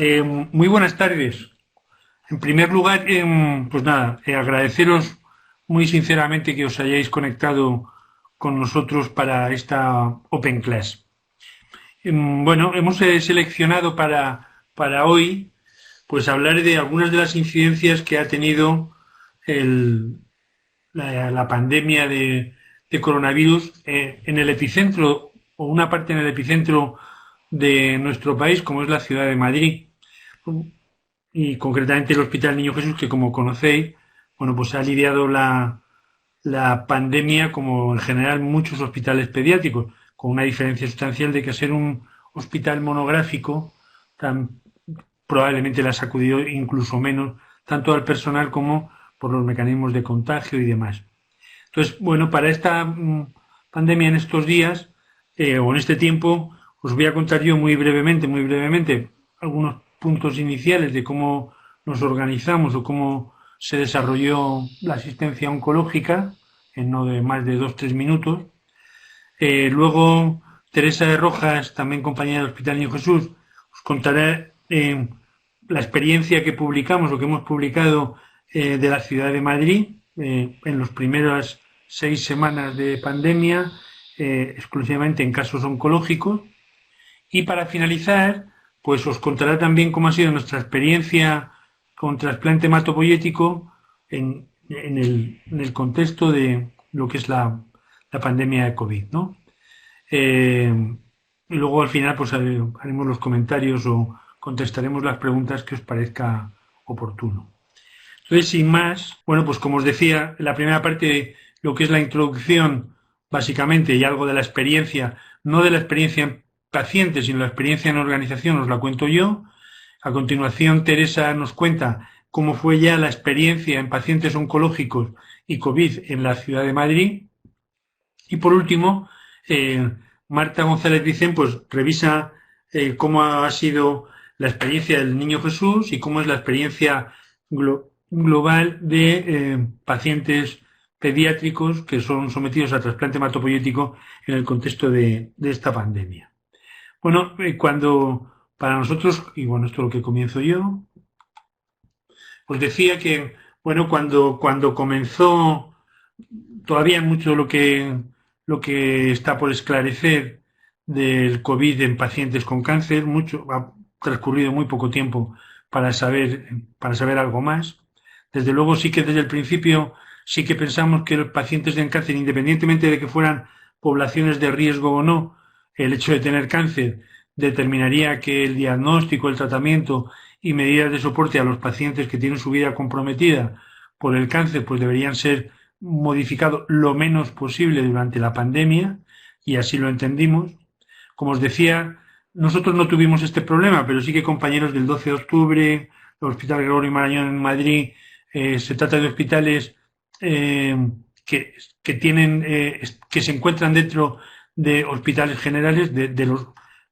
Muy buenas tardes. En primer lugar, pues nada, agradeceros muy sinceramente que os hayáis conectado con nosotros para esta Open Class. Bueno, hemos seleccionado para hoy pues hablar de algunas de las incidencias que ha tenido el- la pandemia de coronavirus en el epicentro o una parte en el epicentro de nuestro país, como es la ciudad de Madrid y concretamente el Hospital Niño Jesús, que como conocéis, bueno, pues ha lidiado la pandemia como en general muchos hospitales pediátricos, con una diferencia sustancial de que ser un hospital monográfico tan, probablemente le ha sacudido incluso menos, tanto al personal como por los mecanismos de contagio y demás. Entonces, bueno, para esta pandemia en estos días, o en este tiempo, os voy a contar yo muy brevemente, algunos puntos iniciales de cómo nos organizamos o cómo se desarrolló la asistencia oncológica, en no de más de 2 o 3 minutos. Luego, Teresa de Rojas, también compañera del Hospital Niño Jesús, os contará la experiencia que publicamos o que hemos publicado de la ciudad de Madrid en las primeras 6 semanas de pandemia, exclusivamente en casos oncológicos. Y para finalizar, pues os contará también cómo ha sido nuestra experiencia con trasplante hematopoyético en el contexto de lo que es la pandemia de COVID, ¿no? Y luego al final pues haremos los comentarios o contestaremos las preguntas que os parezca oportuno. Entonces, sin más, bueno, pues como os decía, la primera parte, lo que es la introducción, básicamente, y algo de la experiencia, no de la experiencia en pacientes, sino la experiencia en organización, os la cuento yo. A continuación, Teresa nos cuenta cómo fue ya la experiencia en pacientes oncológicos y COVID en la ciudad de Madrid. Y por último, Marta González Vicen pues revisa cómo ha sido la experiencia del Niño Jesús y cómo es la experiencia global de pacientes pediátricos que son sometidos a trasplante hematopoyético en el contexto de esta pandemia. Bueno, cuando para nosotros, y bueno, esto es lo que comienzo yo, os decía que, bueno, cuando comenzó todavía mucho lo que está por esclarecer del COVID en pacientes con cáncer, mucho, ha transcurrido muy poco tiempo para saber algo más. Desde luego sí que desde el principio sí que pensamos que los pacientes de cáncer, independientemente de que fueran poblaciones de riesgo o no, el hecho de tener cáncer determinaría que el diagnóstico, el tratamiento y medidas de soporte a los pacientes que tienen su vida comprometida por el cáncer, pues deberían ser modificado lo menos posible durante la pandemia, y así lo entendimos. Como os decía, nosotros no tuvimos este problema, pero sí que compañeros del 12 de octubre, el Hospital Gregorio Marañón en Madrid, se trata de hospitales eh, que se encuentran dentro de hospitales generales,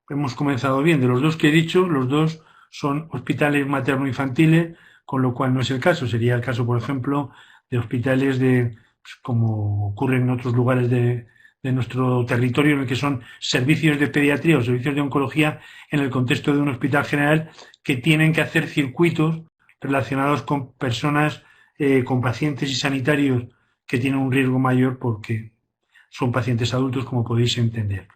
hemos comenzado bien, de los dos que he dicho, los dos son hospitales materno-infantiles, con lo cual no es el caso. Sería el caso, por ejemplo, de hospitales pues, como ocurre en otros lugares de nuestro territorio, en el que son servicios de pediatría o servicios de oncología en el contexto de un hospital general que tienen que hacer circuitos relacionados con personas, con pacientes y sanitarios que tienen un riesgo mayor porque son pacientes adultos, como podéis entender.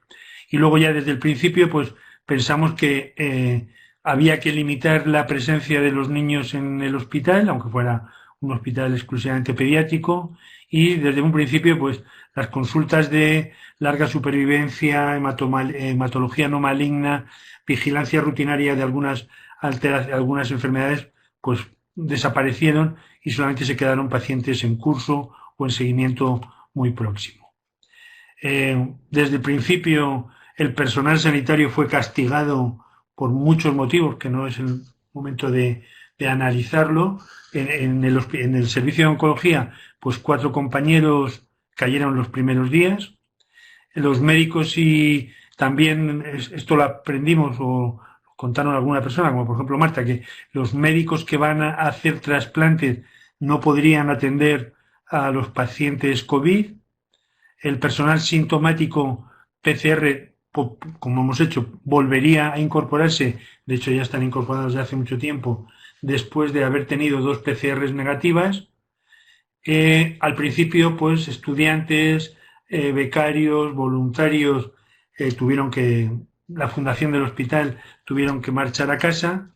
Y luego ya desde el principio, pues pensamos que había que limitar la presencia de los niños en el hospital, aunque fuera un hospital exclusivamente pediátrico, y desde un principio, pues las consultas de larga supervivencia, hematología no maligna, vigilancia rutinaria de algunas enfermedades, pues desaparecieron y solamente se quedaron pacientes en curso o en seguimiento muy próximo. Desde el principio el personal sanitario fue castigado por muchos motivos, que no es el momento de analizarlo. En el servicio de oncología, pues 4 compañeros cayeron los primeros días. Los médicos y también esto lo aprendimos o contaron alguna persona, como por ejemplo Marta, que los médicos que van a hacer trasplantes no podrían atender a los pacientes COVID. El personal sintomático PCR como hemos hecho, volvería a incorporarse, de hecho ya están incorporados desde hace mucho tiempo, después de haber tenido 2 PCRs negativas. Al principio, pues estudiantes, becarios, voluntarios, la fundación del hospital tuvieron que marchar a casa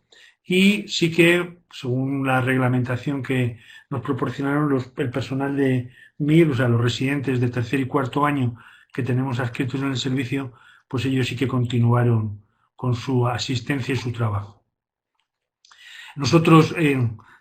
y sí que, según la reglamentación que nos proporcionaron el personal de MIR, o sea, los residentes de tercer y cuarto año que tenemos adscritos en el servicio, pues ellos sí que continuaron con su asistencia y su trabajo. Nosotros,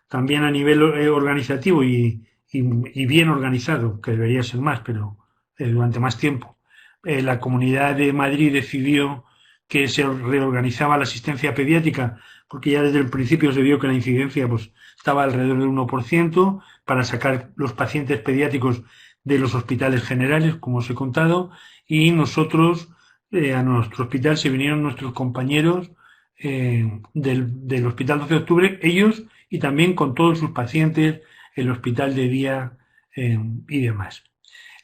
también a nivel organizativo y bien organizado, que debería ser más, pero durante más tiempo, la Comunidad de Madrid decidió que se reorganizaba la asistencia pediátrica, porque ya desde el principio se vio que la incidencia pues, estaba alrededor del 1%, para sacar los pacientes pediátricos de los hospitales generales, como os he contado, y nosotros, a nuestro hospital se vinieron nuestros compañeros del Hospital 12 de Octubre, ellos y también con todos sus pacientes, el hospital de día y demás.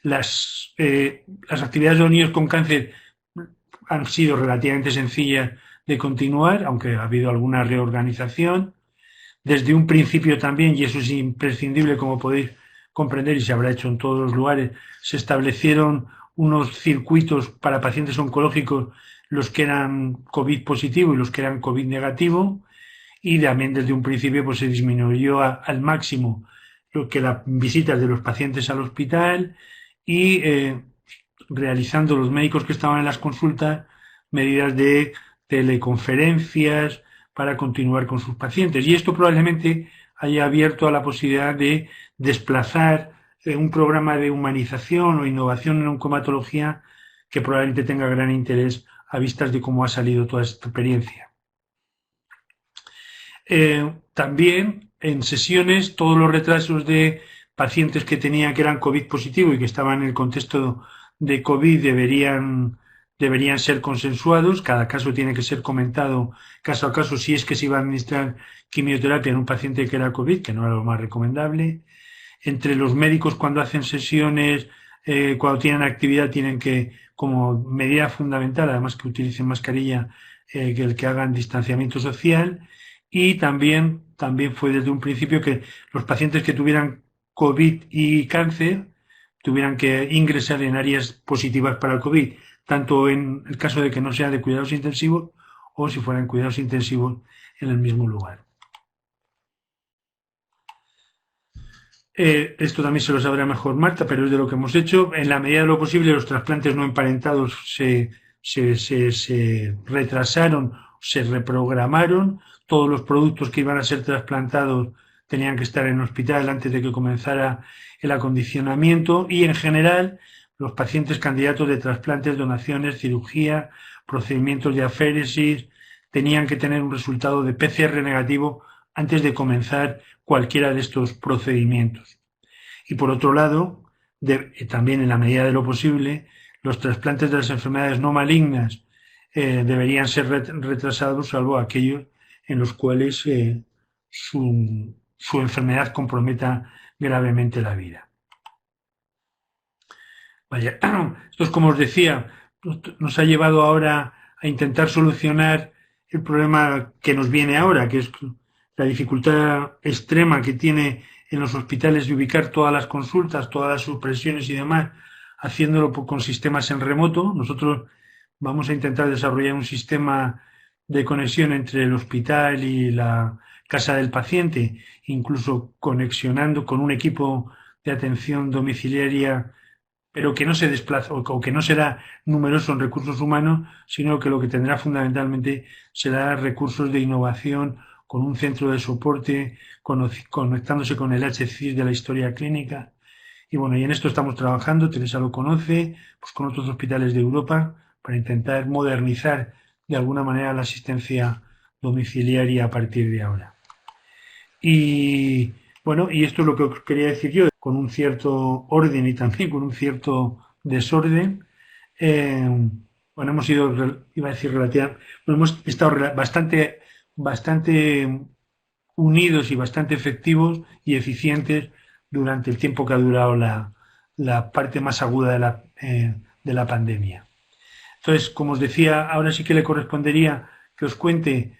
Las actividades de los niños con cáncer han sido relativamente sencillas de continuar, aunque ha habido alguna reorganización. Desde un principio también, y eso es imprescindible como podéis comprender y se habrá hecho en todos los lugares, se establecieron unos circuitos para pacientes oncológicos, los que eran COVID positivo y los que eran COVID negativo, y también desde un principio pues se disminuyó al máximo lo que las visitas de los pacientes al hospital y realizando los médicos que estaban en las consultas medidas de teleconferencias para continuar con sus pacientes. Y esto probablemente haya abierto a la posibilidad de desplazar un programa de humanización o innovación en oncomatología que probablemente tenga gran interés a vistas de cómo ha salido toda esta experiencia. También en sesiones todos los retrasos de pacientes que eran COVID positivo y que estaban en el contexto de COVID deberían ser consensuados. Cada caso tiene que ser comentado caso a caso si es que se iba a administrar quimioterapia en un paciente que era COVID, que no era lo más recomendable. Entre los médicos, cuando hacen sesiones, cuando tienen actividad, tienen que, como medida fundamental, además que utilicen mascarilla, que hagan distanciamiento social. Y también fue desde un principio que los pacientes que tuvieran COVID y cáncer tuvieran que ingresar en áreas positivas para el COVID, tanto en el caso de que no sea de cuidados intensivos o si fueran cuidados intensivos en el mismo lugar. Esto también se lo sabrá mejor Marta, pero es de lo que hemos hecho. En la medida de lo posible, los trasplantes no emparentados se retrasaron, se reprogramaron. Todos los productos que iban a ser trasplantados tenían que estar en el hospital antes de que comenzara el acondicionamiento y, en general, los pacientes candidatos de trasplantes, donaciones, cirugía, procedimientos de aféresis, tenían que tener un resultado de PCR negativo antes de comenzar cualquiera de estos procedimientos. Y por otro lado, también en la medida de lo posible, los trasplantes de las enfermedades no malignas deberían ser retrasados, salvo aquellos en los cuales su enfermedad comprometa gravemente la vida. Vaya, esto es como os decía, nos ha llevado ahora a intentar solucionar el problema que nos viene ahora, que es la dificultad extrema que tiene en los hospitales de ubicar todas las consultas, todas las supresiones y demás, haciéndolo con sistemas en remoto. Nosotros vamos a intentar desarrollar un sistema de conexión entre el hospital y la casa del paciente, incluso conexionando con un equipo de atención domiciliaria, pero que no se desplaza o que no será numeroso en recursos humanos, sino que lo que tendrá fundamentalmente será recursos de innovación con un centro de soporte, conectándose con el HCIS de la historia clínica. Y bueno, y en esto estamos trabajando, Teresa lo conoce, pues con otros hospitales de Europa, para intentar modernizar de alguna manera la asistencia domiciliaria a partir de ahora. Y bueno, y esto es lo que os quería decir yo, con un cierto orden y también con un cierto desorden. Bueno, hemos sido, iba a decir relativamente, bueno, hemos estado bastante unidos y bastante efectivos y eficientes durante el tiempo que ha durado la parte más aguda de la pandemia. Entonces, como os decía, ahora sí que le correspondería que os cuente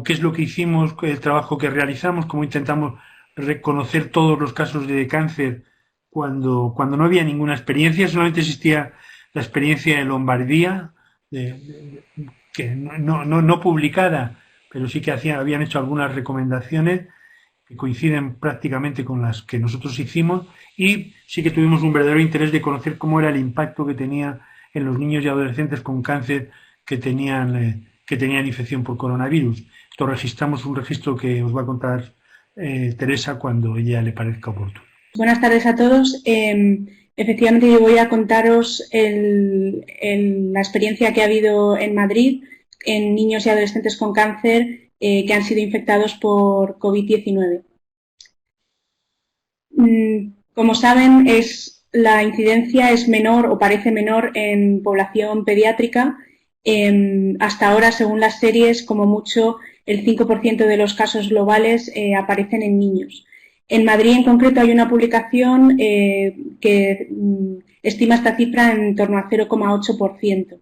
qué es lo que hicimos, el trabajo que realizamos, cómo intentamos reconocer todos los casos de cáncer cuando no había ninguna experiencia, solamente existía la experiencia de Lombardía, que no publicada, pero sí que habían hecho algunas recomendaciones que coinciden prácticamente con las que nosotros hicimos, y sí que tuvimos un verdadero interés de conocer cómo era el impacto que tenía en los niños y adolescentes con cáncer que tenían infección por coronavirus. Esto registramos un registro que os va a contar Teresa cuando ella le parezca oportuno. Buenas tardes a todos. Efectivamente, yo voy a contaros la experiencia que ha habido en Madrid en niños y adolescentes con cáncer que han sido infectados por COVID-19. Como saben, la incidencia es menor o parece menor en población pediátrica. Hasta ahora, según las series, como mucho el 5% de los casos globales aparecen en niños. En Madrid, en concreto, hay una publicación que estima esta cifra en torno a 0,8%.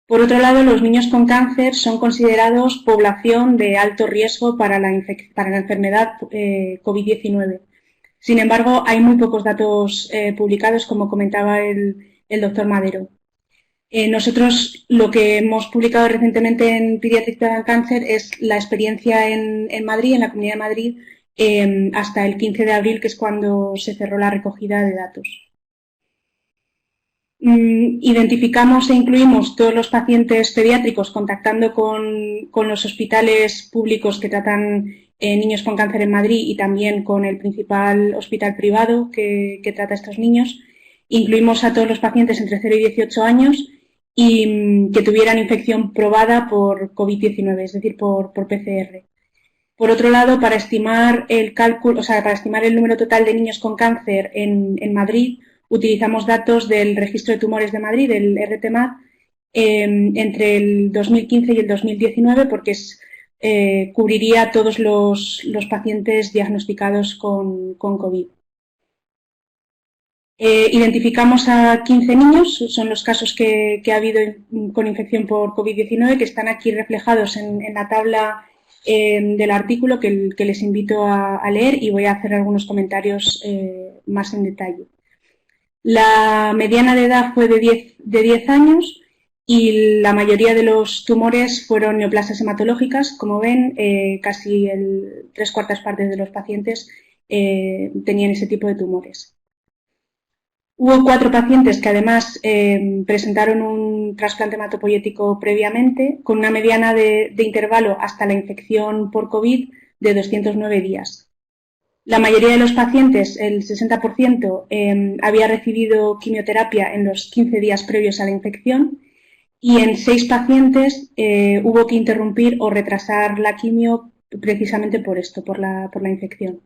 Por otro lado, los niños con cáncer son considerados población de alto riesgo para la enfermedad COVID-19. Sin embargo, hay muy pocos datos publicados, como comentaba el doctor Madero. Nosotros lo que hemos publicado recientemente en Pediatric Blood and Cancer es la experiencia en Madrid, en la Comunidad de Madrid, hasta el 15 de abril, que es cuando se cerró la recogida de datos. Identificamos e incluimos todos los pacientes pediátricos contactando con los hospitales públicos que tratan niños con cáncer en Madrid y también con el principal hospital privado que trata a estos niños. Incluimos a todos los pacientes entre 0 y 18 años y que tuvieran infección probada por COVID-19, es decir, por PCR. Por otro lado, para estimar para estimar el número total de niños con cáncer en Madrid, utilizamos datos del Registro de Tumores de Madrid, el RTMAD, entre el 2015 y el 2019, porque cubriría todos los pacientes diagnosticados con COVID. Identificamos a 15 niños, son los casos que ha habido con infección por COVID-19, que están aquí reflejados en la tabla del artículo que les invito a leer, y voy a hacer algunos comentarios más en detalle. La mediana de edad fue de 10 años y la mayoría de los tumores fueron neoplasias hematológicas. Como ven, casi 3/4 partes de los pacientes tenían ese tipo de tumores. Hubo 4 pacientes que además presentaron un trasplante hematopoyético previamente, con una mediana de intervalo hasta la infección por COVID de 209 días. La mayoría de los pacientes, el 60%, había recibido quimioterapia en los 15 días previos a la infección, y en 6 pacientes hubo que interrumpir o retrasar la quimio precisamente por esto, por la infección.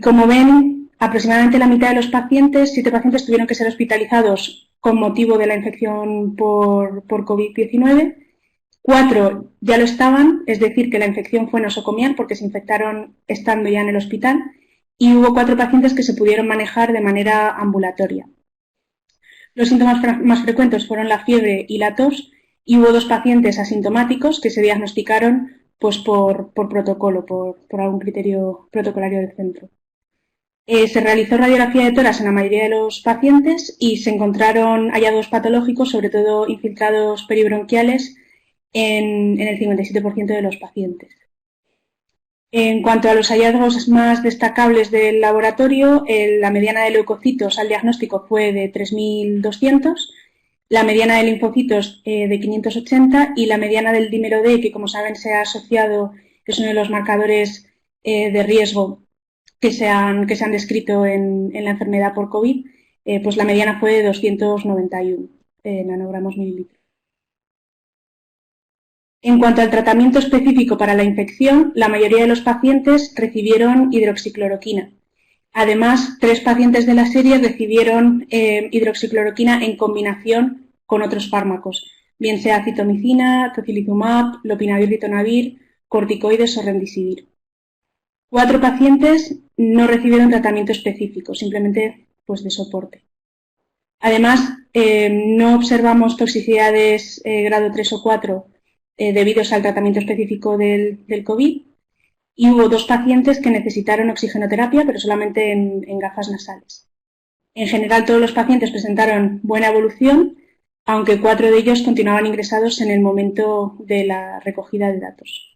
Como ven, aproximadamente la mitad de los pacientes, 7 pacientes, tuvieron que ser hospitalizados con motivo de la infección por COVID-19. 4 ya lo estaban, es decir, que la infección fue nosocomial porque se infectaron estando ya en el hospital, y hubo 4 pacientes que se pudieron manejar de manera ambulatoria. Los síntomas más frecuentes fueron la fiebre y la tos, y hubo 2 pacientes asintomáticos que se diagnosticaron pues, por protocolo, por algún criterio protocolario del centro. Se realizó radiografía de tórax en la mayoría de los pacientes y se encontraron hallazgos patológicos, sobre todo infiltrados peribronquiales, en el 57% de los pacientes. En cuanto a los hallazgos más destacables del laboratorio, la mediana de leucocitos al diagnóstico fue de 3.200, la mediana de linfocitos de 580 y la mediana del dímero D, que como saben es uno de los marcadores de riesgo que se han descrito en la enfermedad por COVID, pues la mediana fue de 291 nanogramos mililitro. En cuanto al tratamiento específico para la infección, la mayoría de los pacientes recibieron hidroxicloroquina. Además, 3 pacientes de la serie recibieron hidroxicloroquina en combinación con otros fármacos, bien sea citomicina, tocilizumab, lopinavir-ritonavir, corticoides o remdesivir. 4 pacientes no recibieron tratamiento específico, simplemente pues, de soporte. Además, no observamos toxicidades grado 3 o 4 debidos al tratamiento específico del COVID, y hubo 2 pacientes que necesitaron oxigenoterapia, pero solamente en gafas nasales. En general, todos los pacientes presentaron buena evolución, aunque 4 de ellos continuaban ingresados en el momento de la recogida de datos.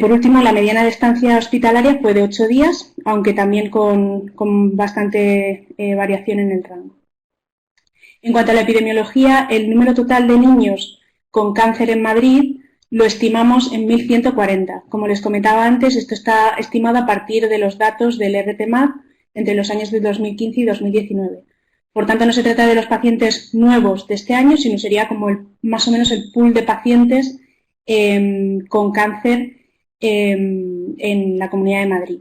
Por último, la mediana de estancia hospitalaria fue de 8 días, aunque también con bastante variación en el rango. En cuanto a la epidemiología, el número total de niños con cáncer en Madrid lo estimamos en 1.140. Como les comentaba antes, esto está estimado a partir de los datos del RTMAD entre los años de 2015 y 2019. Por tanto, no se trata de los pacientes nuevos de este año, sino sería como más o menos el pool de pacientes con cáncer en la Comunidad de Madrid.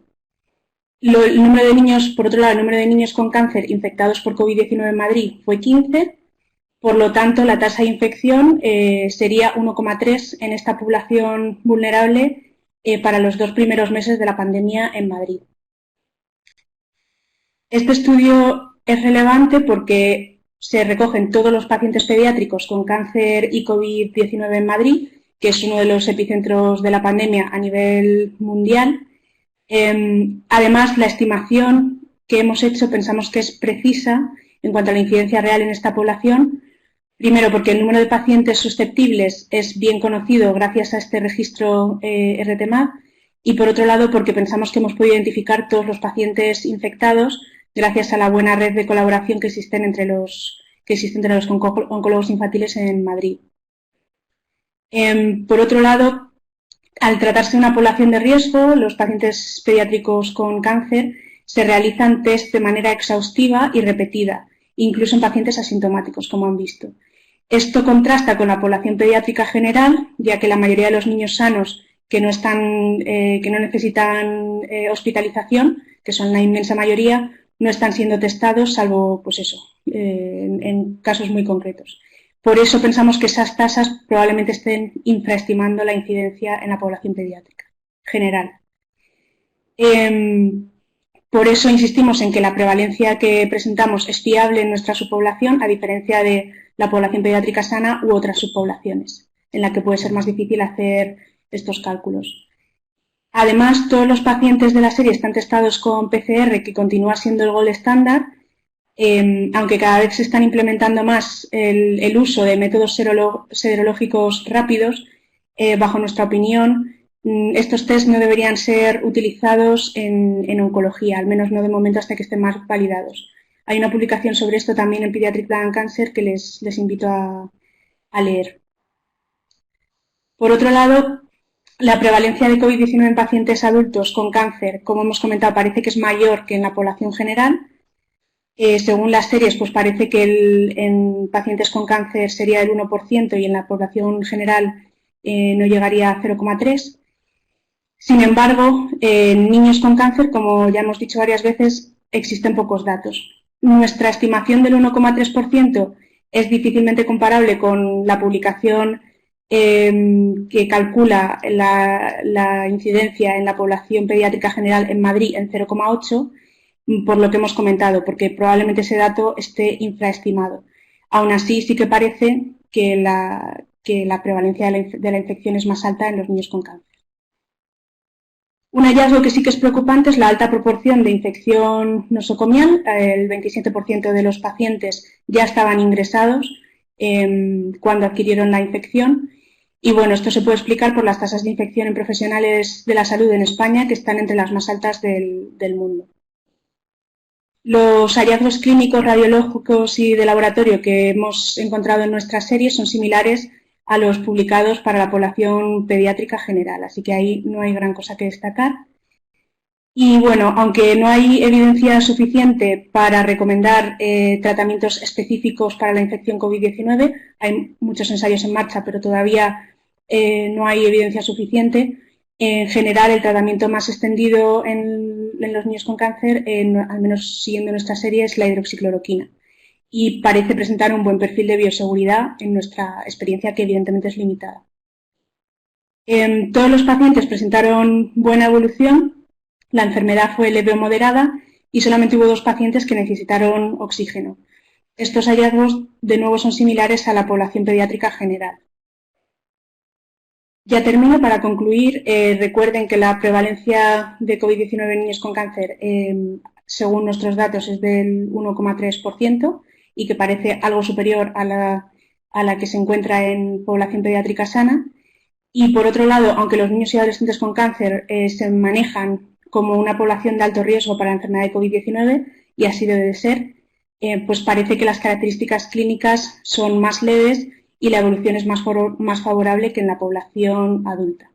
El número de niños, por otro lado, el número de niños con cáncer infectados por COVID-19 en Madrid fue 15, por lo tanto, la tasa de infección sería 1,3 en esta población vulnerable para los 2 primeros meses de la pandemia en Madrid. Este estudio es relevante porque se recogen todos los pacientes pediátricos con cáncer y COVID-19 en Madrid, que es uno de los epicentros de la pandemia a nivel mundial. Además, la estimación que hemos hecho pensamos que es precisa en cuanto a la incidencia real en esta población. Primero, porque el número de pacientes susceptibles es bien conocido gracias a este registro RTMAD, y por otro lado, porque pensamos que hemos podido identificar todos los pacientes infectados gracias a la buena red de colaboración que existe entre los oncólogos infantiles en Madrid. Por otro lado, al tratarse de una población de riesgo, los pacientes pediátricos con cáncer se realizan test de manera exhaustiva y repetida, incluso en pacientes asintomáticos, como han visto. Esto contrasta con la población pediátrica general, ya que la mayoría de los niños sanos que no necesitan hospitalización, que son la inmensa mayoría, no están siendo testados, salvo en casos muy concretos. Por eso pensamos que esas tasas probablemente estén infraestimando la incidencia en la población pediátrica general. Por eso insistimos en que la prevalencia que presentamos es fiable en nuestra subpoblación, a diferencia de la población pediátrica sana u otras subpoblaciones, en la que puede ser más difícil hacer estos cálculos. Además, todos los pacientes de la serie están testados con PCR, que continúa siendo el gold estándar, aunque cada vez se están implementando más el uso de métodos serológicos rápidos. Bajo nuestra opinión, estos test no deberían ser utilizados en oncología, al menos no de momento hasta que estén más validados. Hay una publicación sobre esto también en Pediatric Blood and Cancer que les invito a leer. Por otro lado, la prevalencia de COVID-19 en pacientes adultos con cáncer, como hemos comentado, parece que es mayor que en la población general. Según las series, pues parece que en pacientes con cáncer sería el 1% y en la población general no llegaría a 0,3%. Sin embargo, en niños con cáncer, como ya hemos dicho varias veces, existen pocos datos. Nuestra estimación del 1,3% es difícilmente comparable con la publicación que calcula la incidencia en la población pediátrica general en Madrid en 0,8%, por lo que hemos comentado, porque probablemente ese dato esté infraestimado. Aún así, sí que parece que la prevalencia de la infección es más alta en los niños con cáncer. Un hallazgo que sí que es preocupante es la alta proporción de infección nosocomial. El 27% de los pacientes ya estaban ingresados cuando adquirieron la infección. Y bueno, esto se puede explicar por las tasas de infección en profesionales de la salud en España, que están entre las más altas del mundo. Los hallazgos clínicos, radiológicos y de laboratorio que hemos encontrado en nuestra serie son similares a los publicados para la población pediátrica general, así que ahí no hay gran cosa que destacar. Y bueno, aunque no hay evidencia suficiente para recomendar tratamientos específicos para la infección COVID-19, hay muchos ensayos en marcha, pero todavía no hay evidencia suficiente. En general, el tratamiento más extendido en los niños con cáncer, al menos siguiendo nuestra serie, es la hidroxicloroquina. Y parece presentar un buen perfil de bioseguridad en nuestra experiencia, que evidentemente es limitada. Todos los pacientes presentaron buena evolución, la enfermedad fue leve o moderada y solamente hubo 2 pacientes que necesitaron oxígeno. Estos hallazgos, de nuevo, son similares a la población pediátrica general. Ya termino. Para concluir, recuerden que la prevalencia de COVID-19 en niños con cáncer, según nuestros datos, es del 1,3% y que parece algo superior a la que se encuentra en población pediátrica sana. Y por otro lado, aunque los niños y adolescentes con cáncer se manejan como una población de alto riesgo para la enfermedad de COVID-19, y así debe de ser, pues parece que las características clínicas son más leves y la evolución es más favorable que en la población adulta.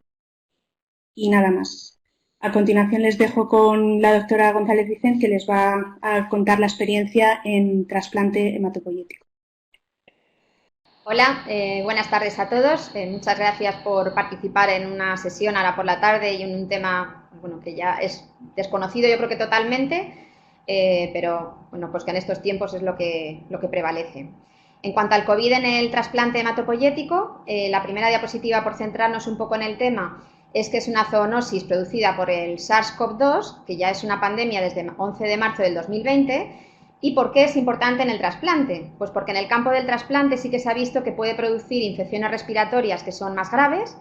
Y nada más. A continuación les dejo con la doctora González Vicent, que les va a contar la experiencia en trasplante hematopoyético. Hola, buenas tardes a todos. Muchas gracias por participar en una sesión ahora por la tarde y en un tema que ya es desconocido, yo creo que totalmente, pero pues que en estos tiempos es lo que prevalece. En cuanto al COVID en el trasplante hematopoyético, la primera diapositiva, por centrarnos un poco en el tema, es que es una zoonosis producida por el SARS-CoV-2, que ya es una pandemia desde el 11 de marzo del 2020. ¿Y por qué es importante en el trasplante? Pues porque en el campo del trasplante sí que se ha visto que puede producir infecciones respiratorias que son más graves,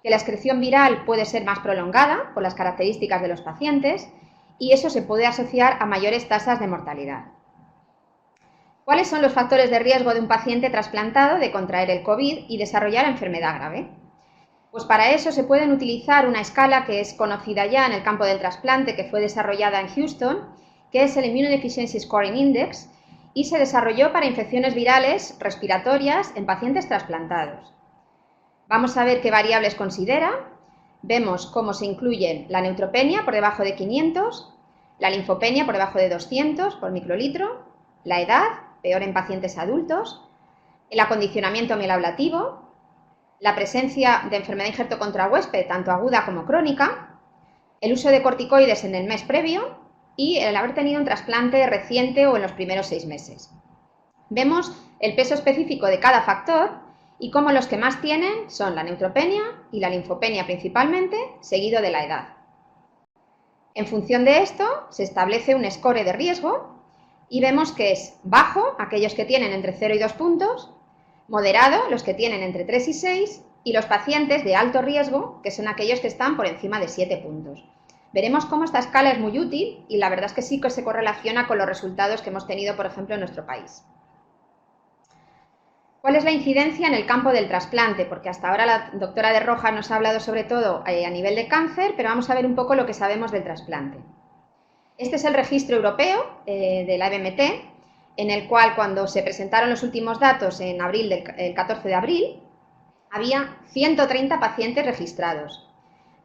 que la excreción viral puede ser más prolongada por las características de los pacientes y eso se puede asociar a mayores tasas de mortalidad. ¿Cuáles son los factores de riesgo de un paciente trasplantado de contraer el COVID y desarrollar enfermedad grave? Pues para eso se pueden utilizar una escala que es conocida ya en el campo del trasplante, que fue desarrollada en Houston, que es el Immunodeficiency Scoring Index, y se desarrolló para infecciones virales respiratorias en pacientes trasplantados. Vamos a ver qué variables considera. Vemos cómo se incluyen la neutropenia por debajo de 500, la linfopenia por debajo de 200 por microlitro, la edad, peor en pacientes adultos, el acondicionamiento mieloablativo, la presencia de enfermedad injerto contra huésped, tanto aguda como crónica, el uso de corticoides en el mes previo y el haber tenido un trasplante reciente o en los primeros 6 meses. Vemos el peso específico de cada factor y cómo los que más tienen son la neutropenia y la linfopenia principalmente, seguido de la edad. En función de esto, se establece un score de riesgo y vemos que es bajo, aquellos que tienen entre 0 y 2 puntos, moderado, los que tienen entre 3 y 6, y los pacientes de alto riesgo, que son aquellos que están por encima de 7 puntos. Veremos cómo esta escala es muy útil y la verdad es que sí que se correlaciona con los resultados que hemos tenido, por ejemplo, en nuestro país. ¿Cuál es la incidencia en el campo del trasplante? Porque hasta ahora la doctora de Rojas nos ha hablado sobre todo a nivel de cáncer, pero vamos a ver un poco lo que sabemos del trasplante. Este es el registro europeo de la EBMT, en el cual cuando se presentaron los últimos datos en abril, el 14 de abril, había 130 pacientes registrados.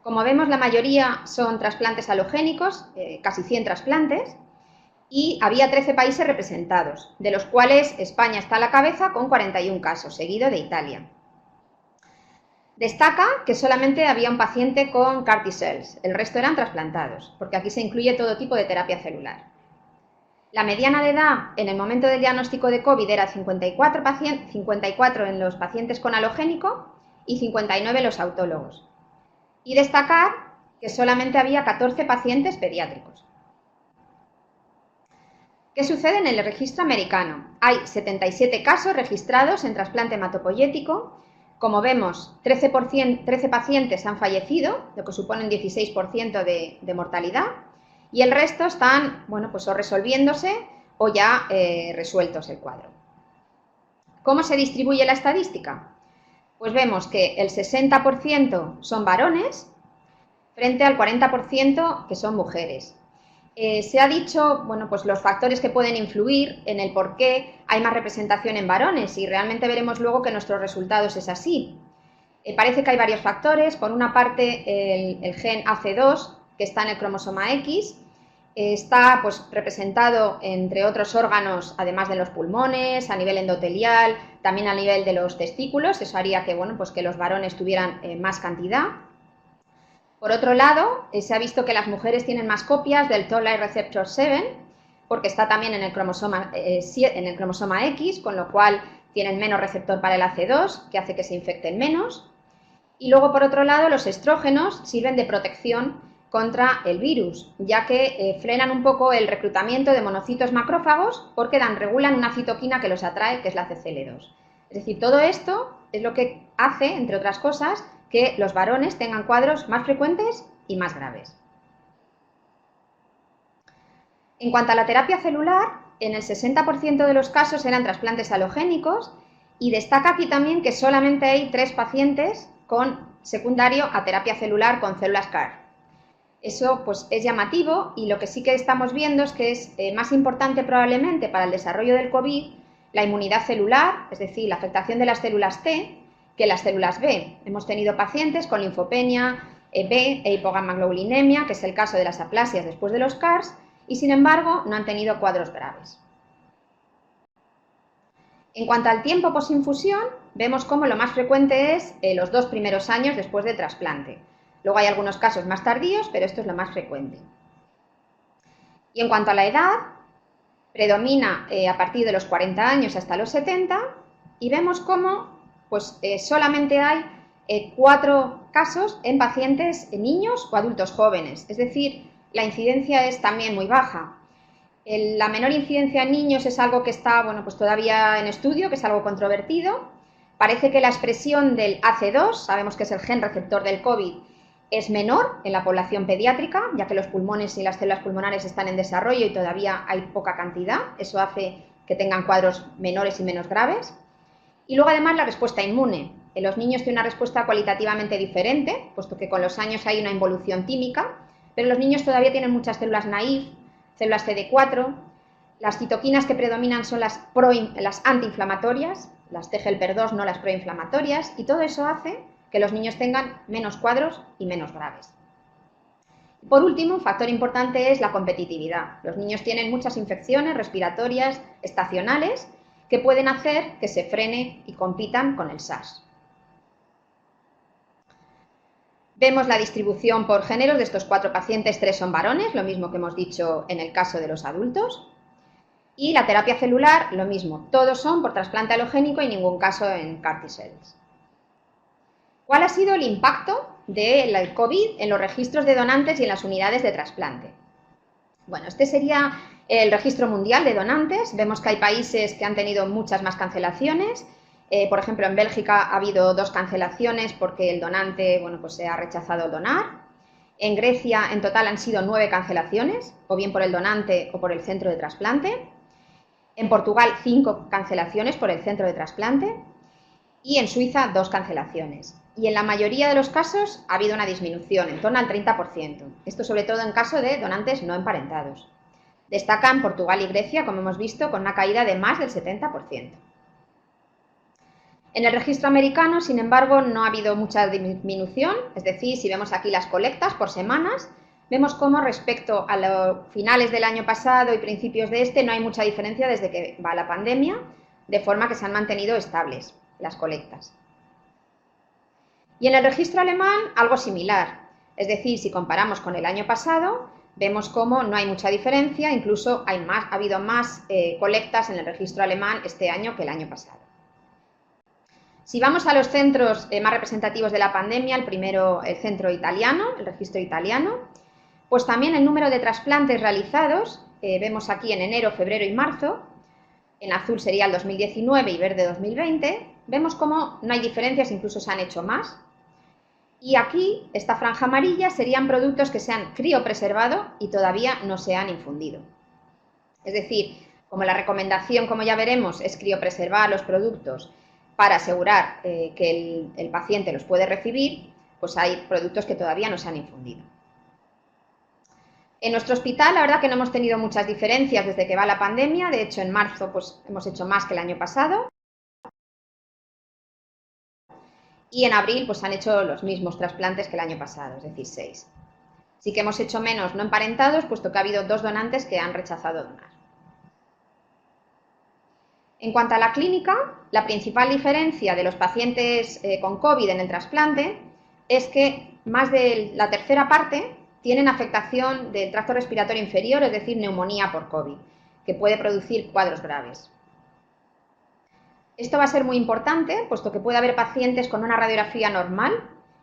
Como vemos, la mayoría son trasplantes halogénicos, casi 100 trasplantes, y había 13 países representados, de los cuales España está a la cabeza con 41 casos, seguido de Italia. Destaca que solamente había un paciente con CAR T-cells, el resto eran trasplantados, porque aquí se incluye todo tipo de terapia celular. La mediana de edad en el momento del diagnóstico de COVID era 54 en los pacientes con halogénico y 59 en los autólogos. Y destacar que solamente había 14 pacientes pediátricos. ¿Qué sucede en el registro americano? Hay 77 casos registrados en trasplante hematopoyético. Como vemos, 13 pacientes han fallecido, lo que supone un 16% de mortalidad, y el resto están, pues o resolviéndose o ya resueltos el cuadro. ¿Cómo se distribuye la estadística? Pues vemos que el 60% son varones frente al 40% que son mujeres. Se ha dicho, pues los factores que pueden influir en el por qué hay más representación en varones y realmente veremos luego que nuestros resultados es así. Parece que hay varios factores. Por una parte, el gen AC2, que está en el cromosoma X, está representado entre otros órganos, además de los pulmones, a nivel endotelial, también a nivel de los testículos. Eso haría que, que los varones tuvieran más cantidad. Por otro lado, se ha visto que las mujeres tienen más copias del Toll-like receptor 7, porque está también en el cromosoma X, con lo cual tienen menos receptor para el AC2, que hace que se infecten menos. Y luego, por otro lado, los estrógenos sirven de protección contra el virus, ya que frenan un poco el reclutamiento de monocitos macrófagos porque regulan una citoquina que los atrae, que es la CCL2. Es decir, todo esto es lo que hace, entre otras cosas, que los varones tengan cuadros más frecuentes y más graves. En cuanto a la terapia celular, en el 60% de los casos eran trasplantes halogénicos y destaca aquí también que solamente hay 3 pacientes con secundario a terapia celular con células CAR. Eso pues, es llamativo y lo que sí que estamos viendo es que es más importante probablemente para el desarrollo del COVID la inmunidad celular, es decir, la afectación de las células T, que las células B. Hemos tenido pacientes con linfopenia B e hipogammaglobulinemia, que es el caso de las aplasias después de los CARs, y sin embargo no han tenido cuadros graves. En cuanto al tiempo posinfusión, vemos cómo lo más frecuente es los 2 primeros años después del trasplante. Luego hay algunos casos más tardíos, pero esto es lo más frecuente. Y en cuanto a la edad, predomina a partir de los 40 años hasta los 70 y vemos cómo pues, solamente hay 4 casos en pacientes niños o adultos jóvenes, es decir, la incidencia es también muy baja. La menor incidencia en niños es algo que está pues todavía en estudio, que es algo controvertido. Parece que la expresión del AC2, sabemos que es el gen receptor del COVID, es menor en la población pediátrica, ya que los pulmones y las células pulmonares están en desarrollo y todavía hay poca cantidad. Eso hace que tengan cuadros menores y menos graves. Y luego además la respuesta inmune. En los niños tiene una respuesta cualitativamente diferente, puesto que con los años hay una involución tímica, pero los niños todavía tienen muchas células naïf, células CD4, las citoquinas que predominan son las antiinflamatorias, las T-helper2, no las proinflamatorias, y todo eso hace que los niños tengan menos cuadros y menos graves. Por último, un factor importante es la competitividad. Los niños tienen muchas infecciones respiratorias estacionales que pueden hacer que se frene y compitan con el SARS. Vemos la distribución por géneros de estos 4 pacientes, 3 son varones, lo mismo que hemos dicho en el caso de los adultos. Y la terapia celular, lo mismo, todos son por trasplante halogénico y ningún caso en CAR T-cells. ¿Cuál ha sido el impacto del COVID en los registros de donantes y en las unidades de trasplante? Bueno, este sería el registro mundial de donantes. Vemos que hay países que han tenido muchas más cancelaciones. Por ejemplo, en Bélgica ha habido 2 cancelaciones porque el donante pues se ha rechazado donar. En Grecia, en total, han sido 9 cancelaciones, o bien por el donante o por el centro de trasplante. En Portugal, 5 cancelaciones por el centro de trasplante. Y en Suiza, 2 cancelaciones. Y en la mayoría de los casos ha habido una disminución, en torno al 30%. Esto sobre todo en caso de donantes no emparentados. Destacan Portugal y Grecia, como hemos visto, con una caída de más del 70%. En el registro americano, sin embargo, no ha habido mucha disminución, es decir, si vemos aquí las colectas por semanas, vemos cómo respecto a los finales del año pasado y principios de este no hay mucha diferencia desde que va la pandemia, de forma que se han mantenido estables las colectas. Y en el registro alemán, algo similar, es decir, si comparamos con el año pasado, vemos cómo no hay mucha diferencia, incluso ha habido más colectas en el registro alemán este año que el año pasado. Si vamos a los centros más representativos de la pandemia, el primero, el centro italiano, el registro italiano, pues también el número de trasplantes realizados, vemos aquí en enero, febrero y marzo, en azul sería el 2019 y verde 2020, vemos cómo no hay diferencias, incluso se han hecho más. Y aquí, esta franja amarilla, serían productos que se han criopreservado y todavía no se han infundido. Es decir, como la recomendación, como ya veremos, es criopreservar los productos para asegurar que el paciente los puede recibir, pues hay productos que todavía no se han infundido. En nuestro hospital, la verdad que no hemos tenido muchas diferencias desde que va la pandemia, de hecho en marzo pues, hemos hecho más que el año pasado. Y en abril pues han hecho los mismos trasplantes que el año pasado, es decir, 6. Sí que hemos hecho menos no emparentados, puesto que ha habido 2 donantes que han rechazado donar. En cuanto a la clínica, la principal diferencia de los pacientes con COVID en el trasplante es que más de la tercera parte tienen afectación del tracto respiratorio inferior, es decir, neumonía por COVID, que puede producir cuadros graves. Esto va a ser muy importante, puesto que puede haber pacientes con una radiografía normal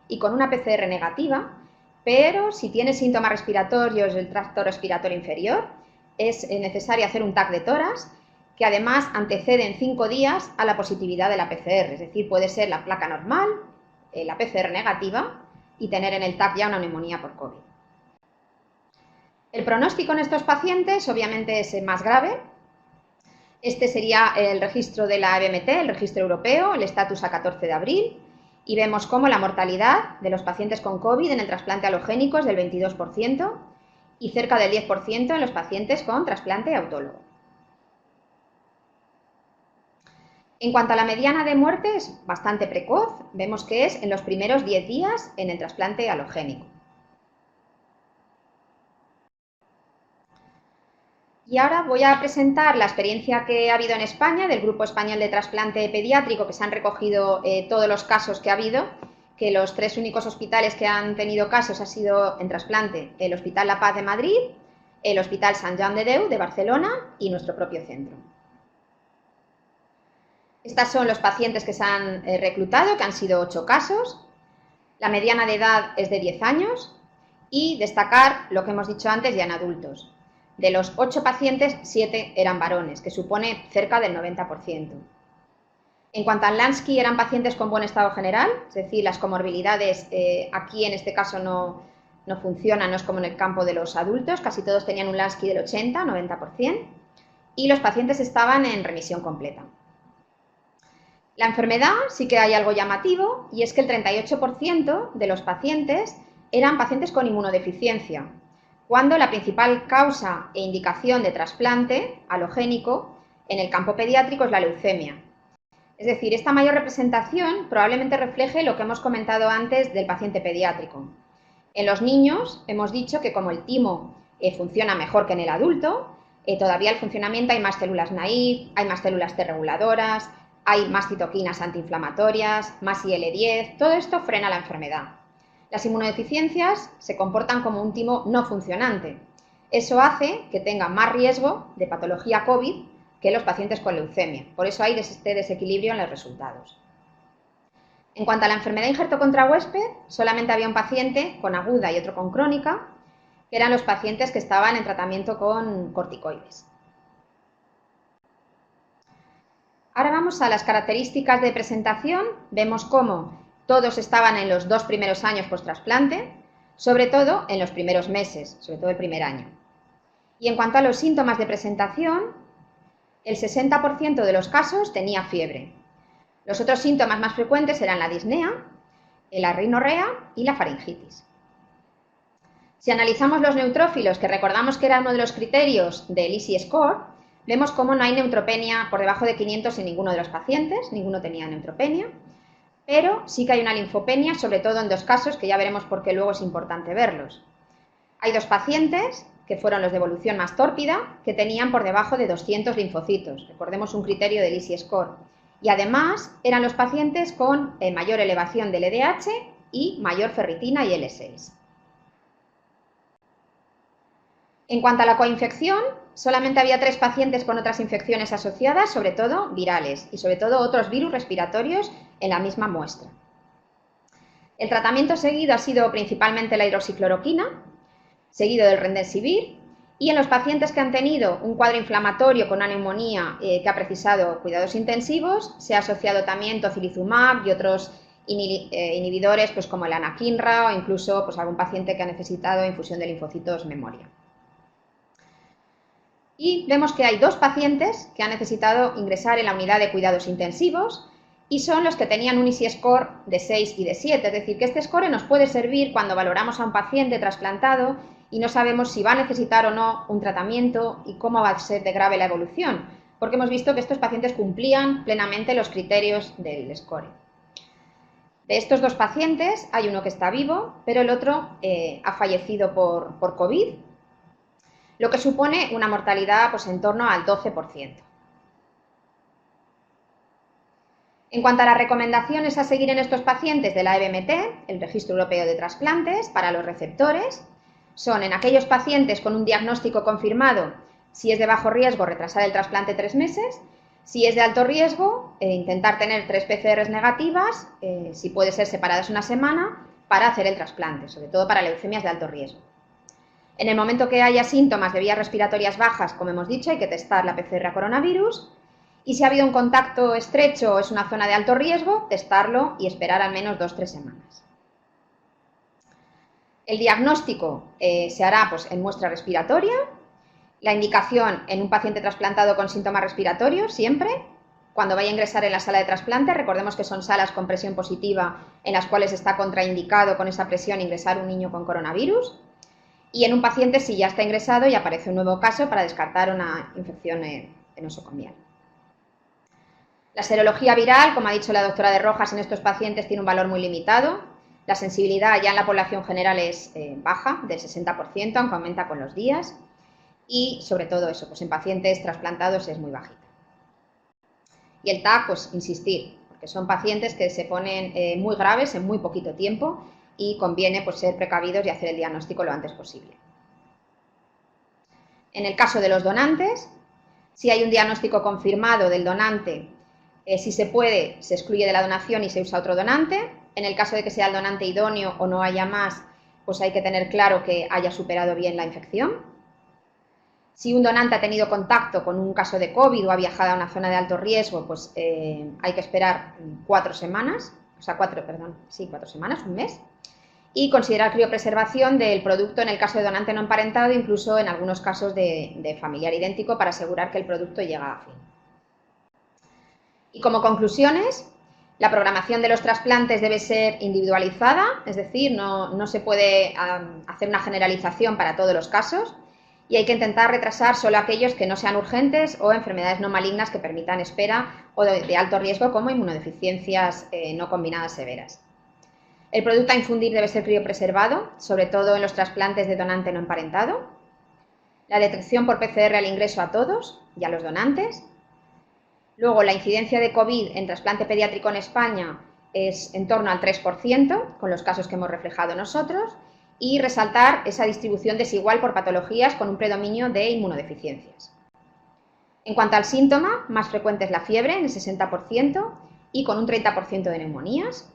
y con una PCR negativa, pero si tiene síntomas respiratorios del tracto respiratorio inferior, es necesario hacer un TAC de tórax, que además antecede en 5 días a la positividad de la PCR, es decir, puede ser la placa normal, la PCR negativa y tener en el TAC ya una neumonía por COVID. El pronóstico en estos pacientes obviamente es más grave. Este sería el registro de la EBMT, el registro europeo, el estatus a 14 de abril, y vemos cómo la mortalidad de los pacientes con COVID en el trasplante halogénico es del 22% y cerca del 10% en los pacientes con trasplante autólogo. En cuanto a la mediana de muerte, es bastante precoz, vemos que es en los primeros 10 días en el trasplante halogénico. Y ahora voy a presentar la experiencia que ha habido en España del Grupo Español de Trasplante Pediátrico, que se han recogido todos los casos que ha habido, que los 3 únicos hospitales que han tenido casos ha sido en trasplante el Hospital La Paz de Madrid, el Hospital Sant Joan de Déu de Barcelona y nuestro propio centro. Estas son los pacientes que se han reclutado, que han sido 8 casos. La mediana de edad es de 10 años y destacar lo que hemos dicho antes ya en adultos. De los 8 pacientes, 7 eran varones, que supone cerca del 90%. En cuanto al Lansky, eran pacientes con buen estado general, es decir, las comorbilidades aquí en este caso no funcionan, no es como en el campo de los adultos, casi todos tenían un Lansky del 80-90%, y los pacientes estaban en remisión completa. La enfermedad sí que hay algo llamativo, y es que el 38% de los pacientes eran pacientes con inmunodeficiencia, cuando la principal causa e indicación de trasplante halogénico en el campo pediátrico es la leucemia. Es decir, esta mayor representación probablemente refleje lo que hemos comentado antes del paciente pediátrico. En los niños hemos dicho que como el timo funciona mejor que en el adulto, todavía el funcionamiento hay más células naive, hay más células T reguladoras, hay más citoquinas antiinflamatorias, más IL-10, todo esto frena la enfermedad. Las inmunodeficiencias se comportan como un timo no funcionante. Eso hace que tengan más riesgo de patología COVID que los pacientes con leucemia. Por eso hay este desequilibrio en los resultados. En cuanto a la enfermedad injerto contra huésped, solamente había un paciente con aguda y otro con crónica, que eran los pacientes que estaban en tratamiento con corticoides. Ahora vamos a las características de presentación. Vemos cómo todos estaban en los 2 primeros años post-trasplante, sobre todo en los primeros meses, sobre todo el primer año. Y en cuanto a los síntomas de presentación, el 60% de los casos tenía fiebre. Los otros síntomas más frecuentes eran la disnea, la rinorrea y la faringitis. Si analizamos los neutrófilos, que recordamos que era uno de los criterios del EASI Score, vemos cómo no hay neutropenia por debajo de 500 en ninguno de los pacientes, ninguno tenía neutropenia, pero sí que hay una linfopenia, sobre todo en 2 casos, que ya veremos por qué luego es importante verlos. Hay 2 pacientes, que fueron los de evolución más tórpida, que tenían por debajo de 200 linfocitos, recordemos un criterio del EASI Score, y además eran los pacientes con mayor elevación del LDH y mayor ferritina y L6. En cuanto a la coinfección, solamente había 3 pacientes con otras infecciones asociadas, sobre todo virales, y sobre todo otros virus respiratorios en la misma muestra. El tratamiento seguido ha sido principalmente la hidroxicloroquina, seguido del remdesivir, y en los pacientes que han tenido un cuadro inflamatorio con una neumonía que ha precisado cuidados intensivos, se ha asociado también tocilizumab y otros inhibidores pues como el anakinra o incluso pues algún paciente que ha necesitado infusión de linfocitos memoria. Y vemos que hay 2 pacientes que han necesitado ingresar en la unidad de cuidados intensivos y son los que tenían un EASI Score de 6 y de 7, es decir, que este score nos puede servir cuando valoramos a un paciente trasplantado y no sabemos si va a necesitar o no un tratamiento y cómo va a ser de grave la evolución, porque hemos visto que estos pacientes cumplían plenamente los criterios del score. De estos 2 pacientes hay uno que está vivo, pero el otro ha fallecido por COVID, lo que supone una mortalidad pues, en torno al 12%. En cuanto a las recomendaciones a seguir en estos pacientes de la EBMT, el Registro Europeo de Trasplantes, para los receptores, son en aquellos pacientes con un diagnóstico confirmado, si es de bajo riesgo, retrasar el trasplante 3 meses, si es de alto riesgo, intentar tener 3 PCRs negativas, si puede ser separadas una semana, para hacer el trasplante, sobre todo para leucemias de alto riesgo. En el momento que haya síntomas de vías respiratorias bajas, como hemos dicho, hay que testar la PCR a coronavirus, y si ha habido un contacto estrecho o es una zona de alto riesgo, testarlo y esperar al menos 2 o 3 semanas. El diagnóstico se hará pues, en muestra respiratoria, la indicación en un paciente trasplantado con síntomas respiratorios, siempre. Cuando vaya a ingresar en la sala de trasplante, recordemos que son salas con presión positiva en las cuales está contraindicado con esa presión ingresar un niño con coronavirus. Y en un paciente si ya está ingresado y aparece un nuevo caso para descartar una infección nosocomial. La serología viral, como ha dicho la doctora de Rojas, en estos pacientes tiene un valor muy limitado. La sensibilidad ya en la población general es baja, del 60%, aunque aumenta con los días. Y sobre todo eso, pues en pacientes trasplantados es muy bajita. Y el TAC, pues insistir, porque son pacientes que se ponen muy graves en muy poquito tiempo y conviene pues, ser precavidos y hacer el diagnóstico lo antes posible. En el caso de los donantes, si hay un diagnóstico confirmado del donante, si se puede, se excluye de la donación y se usa otro donante. En el caso de que sea el donante idóneo o no haya más, pues hay que tener claro que haya superado bien la infección. Si un donante ha tenido contacto con un caso de COVID o ha viajado a una zona de alto riesgo, pues hay que esperar 4 semanas, 4 semanas, un mes. Y considerar criopreservación del producto en el caso de donante no emparentado, incluso en algunos casos de familiar idéntico, para asegurar que el producto llega a fin. Y como conclusiones, la programación de los trasplantes debe ser individualizada, es decir, no se puede hacer una generalización para todos los casos y hay que intentar retrasar solo aquellos que no sean urgentes o enfermedades no malignas que permitan espera o de alto riesgo como inmunodeficiencias no combinadas severas. El producto a infundir debe ser criopreservado, sobre todo en los trasplantes de donante no emparentado. La detección por PCR al ingreso a todos y a los donantes. Luego, la incidencia de COVID en trasplante pediátrico en España es en torno al 3%, con los casos que hemos reflejado nosotros, y resaltar esa distribución desigual por patologías con un predominio de inmunodeficiencias. En cuanto al síntoma, más frecuente es la fiebre, en el 60%, y con un 30% de neumonías.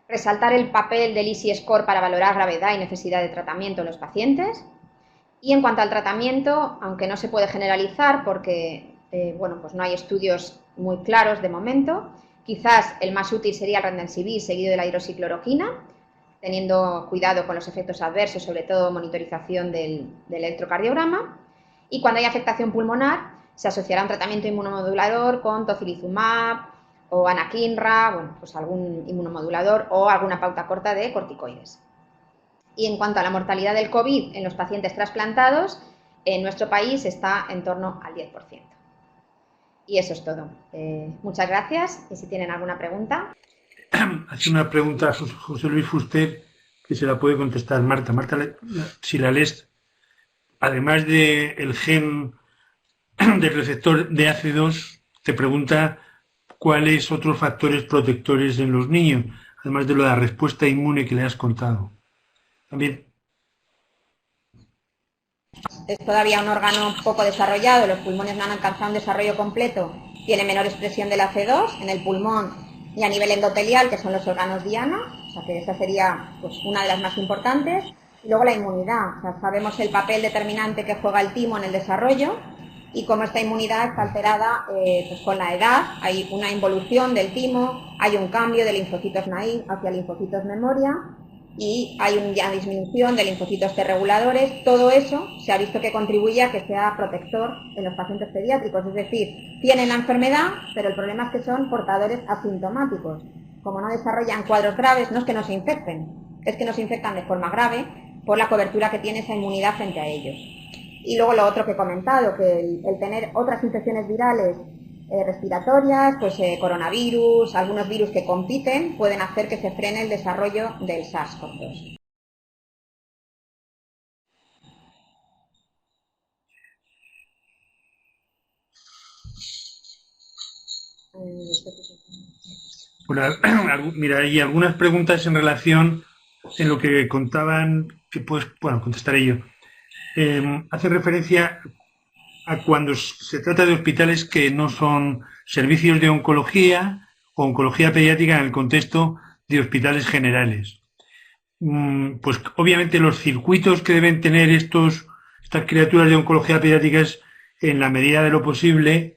Resaltar el papel del EASI Score para valorar gravedad y necesidad de tratamiento en los pacientes. Y en cuanto al tratamiento, aunque no se puede generalizar porque pues no hay estudios muy claros de momento, quizás el más útil sería el Remdesivir seguido de la hidroxicloroquina, teniendo cuidado con los efectos adversos, sobre todo monitorización del electrocardiograma. Y cuando hay afectación pulmonar, se asociará un tratamiento inmunomodulador con tocilizumab o anakinra, pues algún inmunomodulador o alguna pauta corta de corticoides. Y en cuanto a la mortalidad del COVID en los pacientes trasplantados, en nuestro país está en torno al 10%. Y eso es todo. Muchas gracias y si tienen alguna pregunta. Hace una pregunta a José Luis Fuster que se la puede contestar Marta. Marta, si la lees, además del gen del receptor de AC2, te pregunta cuáles otros factores protectores en los niños, además de la respuesta inmune que le has contado. También. Es todavía un órgano poco desarrollado, los pulmones no han alcanzado un desarrollo completo, tiene menor expresión del AC2 en el pulmón y a nivel endotelial, que son los órganos diana, o sea que esa sería pues, una de las más importantes. Y luego la inmunidad, o sea, sabemos el papel determinante que juega el timo en el desarrollo y cómo esta inmunidad está alterada pues con la edad, hay una involución del timo, hay un cambio de linfocitos naive hacia linfocitos memoria y hay una disminución de linfocitos T reguladores. Todo eso se ha visto que contribuye a que sea protector en los pacientes pediátricos, es decir, tienen la enfermedad, pero el problema es que son portadores asintomáticos. Como no desarrollan cuadros graves, no es que no se infecten, es que no se infectan de forma grave por la cobertura que tiene esa inmunidad frente a ellos. Y luego lo otro que he comentado, que el tener otras infecciones virales respiratorias, pues coronavirus, algunos virus que compiten, pueden hacer que se frene el desarrollo del SARS-CoV-2. Bueno, mira, hay algunas preguntas en relación en lo que contaban, que pues, bueno, contestaré yo. Hace referencia a cuando se trata de hospitales que no son servicios de oncología o oncología pediátrica en el contexto de hospitales generales. pues obviamente los circuitos que deben tener estas criaturas de oncología pediátrica es, en la medida de lo posible,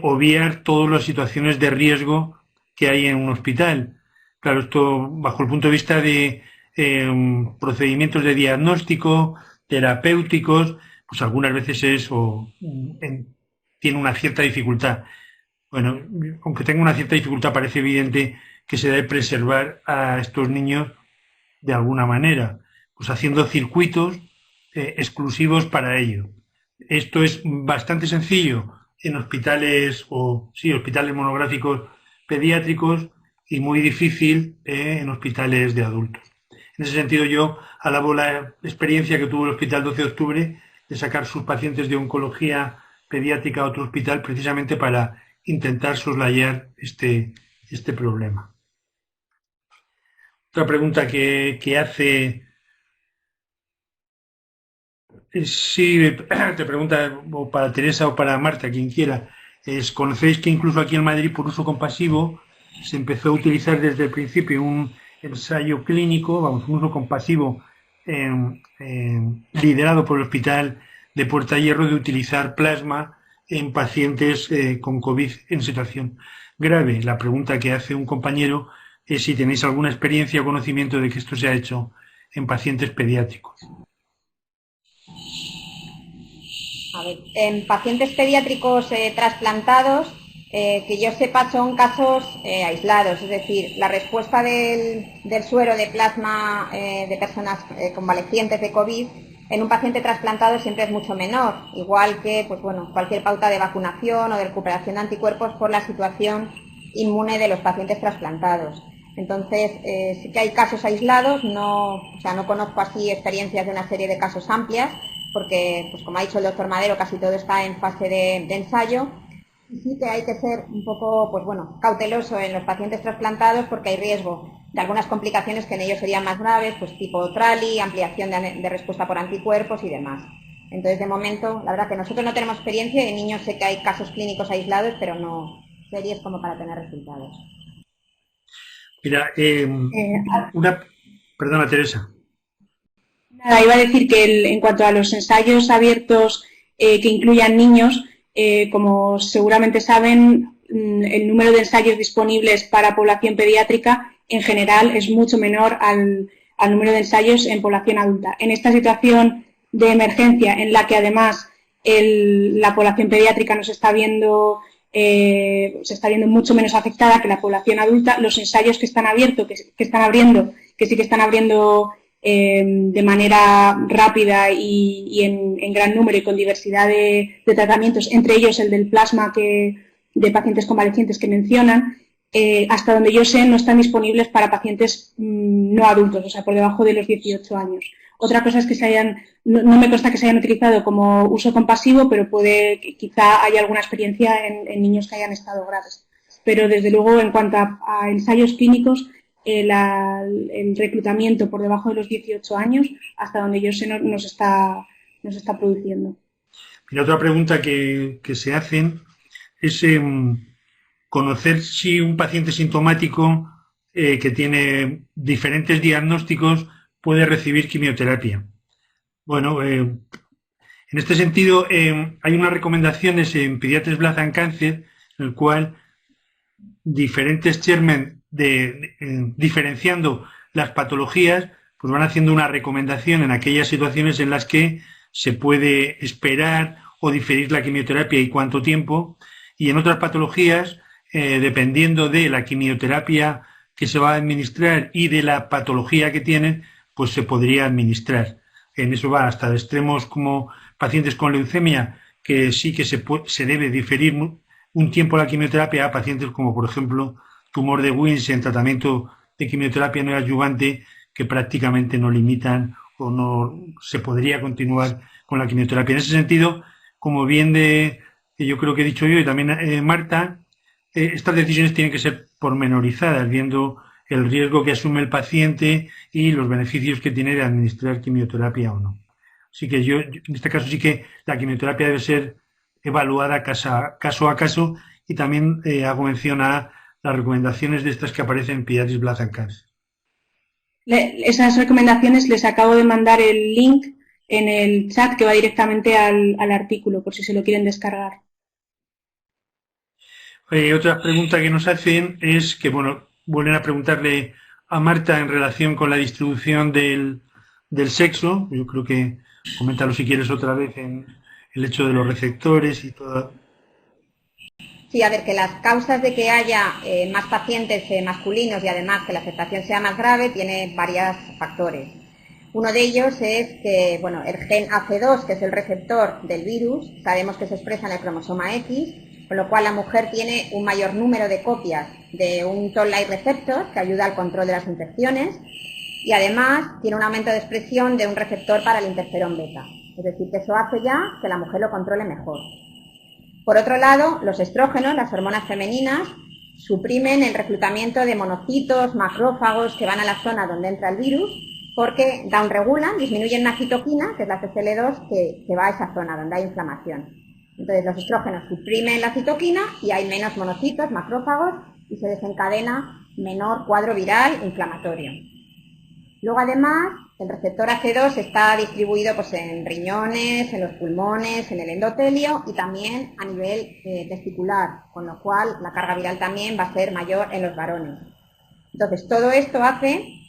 obviar todas las situaciones de riesgo que hay en un hospital. Claro, esto bajo el punto de vista de procedimientos de diagnóstico, terapéuticos, pues algunas veces tiene una cierta dificultad. Bueno, aunque tenga una cierta dificultad, parece evidente que se debe preservar a estos niños de alguna manera, pues haciendo circuitos exclusivos para ello. Esto es bastante sencillo en hospitales hospitales monográficos pediátricos y muy difícil en hospitales de adultos. En ese sentido, yo alabo la experiencia que tuvo el Hospital 12 de Octubre de sacar sus pacientes de oncología pediátrica a otro hospital precisamente para intentar soslayar este problema. Otra pregunta que hace... Sí, te pregunta o para Teresa o para Marta, quien quiera. ¿Conocéis que incluso aquí en Madrid, por uso compasivo, se empezó a utilizar desde el principio un ensayo clínico, un uso compasivo liderado por el Hospital de Puerta Hierro, de utilizar plasma en pacientes con COVID en situación grave? La pregunta que hace un compañero es si tenéis alguna experiencia o conocimiento de que esto se ha hecho en pacientes pediátricos. A ver, en pacientes pediátricos trasplantados, que yo sepa, son casos aislados, es decir, la respuesta del suero de plasma de personas convalecientes de COVID en un paciente trasplantado siempre es mucho menor, igual que pues bueno, cualquier pauta de vacunación o de recuperación de anticuerpos por la situación inmune de los pacientes trasplantados. Entonces, sí que hay casos aislados, no conozco así experiencias de una serie de casos amplias, porque, pues como ha dicho el doctor Madero, casi todo está en fase de ensayo. Y sí que hay que ser un poco, pues bueno, cauteloso en los pacientes trasplantados porque hay riesgo de algunas complicaciones que en ellos serían más graves, pues tipo TRALI, ampliación de respuesta por anticuerpos y demás. Entonces, de momento, la verdad que nosotros no tenemos experiencia, en niños sé que hay casos clínicos aislados, pero no series como para tener resultados. Mira, perdona, Teresa. Nada, iba a decir que en cuanto a los ensayos abiertos que incluyan niños, como seguramente saben, el número de ensayos disponibles para población pediátrica en general es mucho menor al número de ensayos en población adulta. En esta situación de emergencia en la que además la población pediátrica se está viendo mucho menos afectada que la población adulta, los ensayos que están abriendo de manera rápida y en gran número y con diversidad de tratamientos, entre ellos el del plasma de pacientes convalecientes que mencionan, hasta donde yo sé no están disponibles para pacientes no adultos, o sea, por debajo de los 18 años. Otra cosa es que no me consta que se hayan utilizado como uso compasivo, pero quizá haya alguna experiencia en niños que hayan estado graves. Pero desde luego, en cuanto a ensayos clínicos, el reclutamiento por debajo de los 18 años, hasta donde yo sé, no se está produciendo. Mira, otra pregunta que se hacen es conocer si un paciente sintomático que tiene diferentes diagnósticos puede recibir quimioterapia. Bueno, en este sentido hay unas recomendaciones en Pediatrics Blood and Cancer en el cual diferentes chairmen diferenciando las patologías, pues van haciendo una recomendación en aquellas situaciones en las que se puede esperar o diferir la quimioterapia y cuánto tiempo, y en otras patologías, dependiendo de la quimioterapia que se va a administrar y de la patología que tienen, pues se podría administrar. En eso va hasta extremos como pacientes con leucemia, que sí que se debe diferir un tiempo la quimioterapia, a pacientes como, por ejemplo, tumor de Wilms en tratamiento de quimioterapia neoadyuvante, que prácticamente no limitan o no se podría continuar con la quimioterapia. En ese sentido, como bien yo creo que he dicho yo y también Marta, estas decisiones tienen que ser pormenorizadas, viendo el riesgo que asume el paciente y los beneficios que tiene de administrar quimioterapia o no. Así que yo en este caso sí que la quimioterapia debe ser evaluada caso a caso, y también hago mención a las recomendaciones de estas que aparecen en Pediatrics Blood and Cancer. Esas recomendaciones les acabo de mandar el link en el chat que va directamente al artículo, por si se lo quieren descargar. Otra pregunta que nos hacen es que, bueno, vuelven a preguntarle a Marta en relación con la distribución del sexo. Yo creo que coméntalo si quieres otra vez en el hecho de los receptores y todo. Sí, a ver, que las causas de que haya más pacientes masculinos y además que la aceptación sea más grave tiene varios factores. Uno de ellos es que, bueno, el gen AC2, que es el receptor del virus, sabemos que se expresa en el cromosoma X, con lo cual la mujer tiene un mayor número de copias de un toll-like receptor que ayuda al control de las infecciones y además tiene un aumento de expresión de un receptor para el interferón beta. Es decir, que eso hace ya que la mujer lo controle mejor. Por otro lado, los estrógenos, las hormonas femeninas, suprimen el reclutamiento de monocitos, macrófagos que van a la zona donde entra el virus porque downregulan, disminuyen una citoquina, que es la CCL2, que va a esa zona donde hay inflamación. Entonces los estrógenos suprimen la citoquina y hay menos monocitos, macrófagos y se desencadena menor cuadro viral inflamatorio. Luego además el receptor AC2 está distribuido pues, en riñones, en los pulmones, en el endotelio y también a nivel testicular, con lo cual la carga viral también va a ser mayor en los varones. Entonces todo esto hace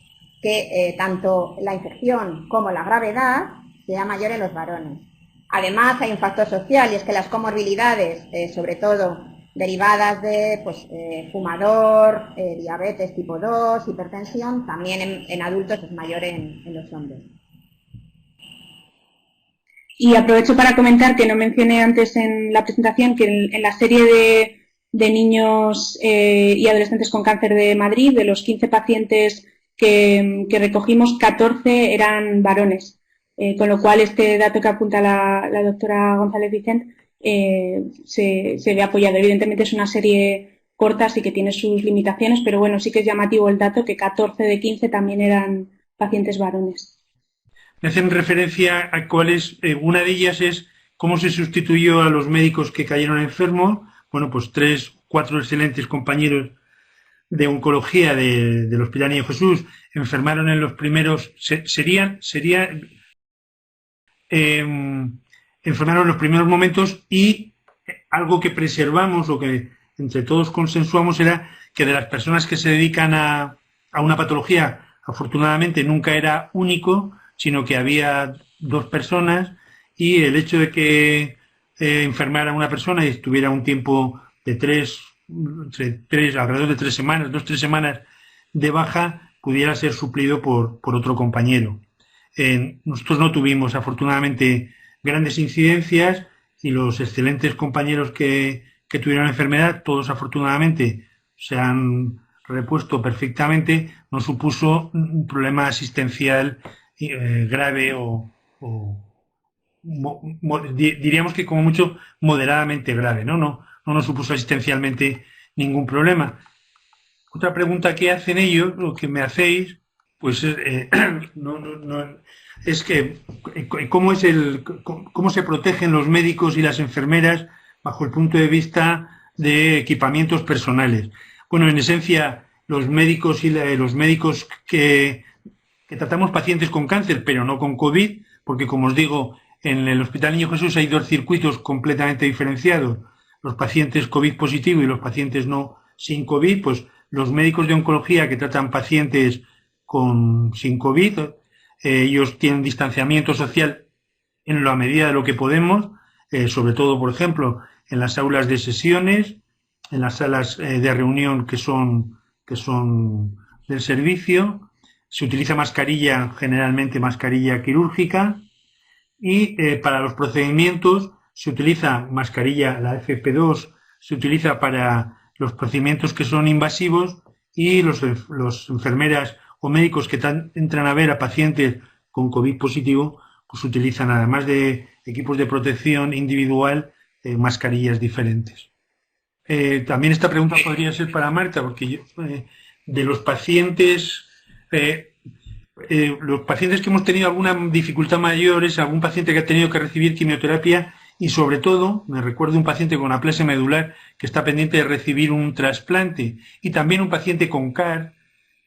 que tanto la infección como la gravedad sea mayor en los varones. Además hay un factor social y es que las comorbilidades, sobre todo derivadas de pues, fumador, diabetes tipo 2, hipertensión, también en adultos es mayor en los hombres. Y aprovecho para comentar que no mencioné antes en la presentación que en la serie de niños y adolescentes con cáncer de Madrid, de los 15 pacientes que recogimos, 14 eran varones. Con lo cual este dato que apunta la doctora González Vicent se ve apoyado. Evidentemente es una serie corta, así que tiene sus limitaciones, pero bueno, sí que es llamativo el dato que 14 de 15 también eran pacientes varones. Me hacen referencia a cuáles, una de ellas es cómo se sustituyó a los médicos que cayeron enfermos. Bueno, pues 4 excelentes compañeros de oncología del Hospital Niño Jesús enfermaron en los primeros, enfermaron en los primeros momentos y algo que preservamos o que entre todos consensuamos era que de las personas que se dedican a una patología, afortunadamente nunca era único, sino que había 2 personas y el hecho de que enfermara una persona y estuviera un tiempo de alrededor de 3 semanas, 2-3 semanas de baja, pudiera ser suplido por otro compañero. Nosotros no tuvimos, afortunadamente, grandes incidencias y los excelentes compañeros que tuvieron la enfermedad, todos afortunadamente se han repuesto perfectamente, no supuso un problema asistencial grave diríamos que como mucho moderadamente grave, ¿no? No nos supuso asistencialmente ningún problema. Otra pregunta que hacen ellos, lo que me hacéis, pues es que cómo se protegen los médicos y las enfermeras bajo el punto de vista de equipamientos personales. Bueno, en esencia, los médicos que tratamos pacientes con cáncer, pero no con COVID, porque como os digo, en el Hospital Niño Jesús hay 2 circuitos completamente diferenciados, los pacientes COVID positivo y los pacientes no sin COVID, pues los médicos de oncología que tratan pacientes sin COVID, ellos tienen distanciamiento social en la medida de lo que podemos, sobre todo, por ejemplo, en las aulas de sesiones, en las salas de reunión que son del servicio. Se utiliza mascarilla, generalmente mascarilla quirúrgica, y para los procedimientos se utiliza mascarilla, la FP2, se utiliza para los procedimientos que son invasivos y los enfermeras o médicos que entran a ver a pacientes con COVID positivo, pues utilizan, además de equipos de protección individual, mascarillas diferentes. También esta pregunta podría ser para Marta, porque de los pacientes que hemos tenido alguna dificultad mayor es algún paciente que ha tenido que recibir quimioterapia y sobre todo, me recuerdo un paciente con aplasia medular que está pendiente de recibir un trasplante y también un paciente con CAR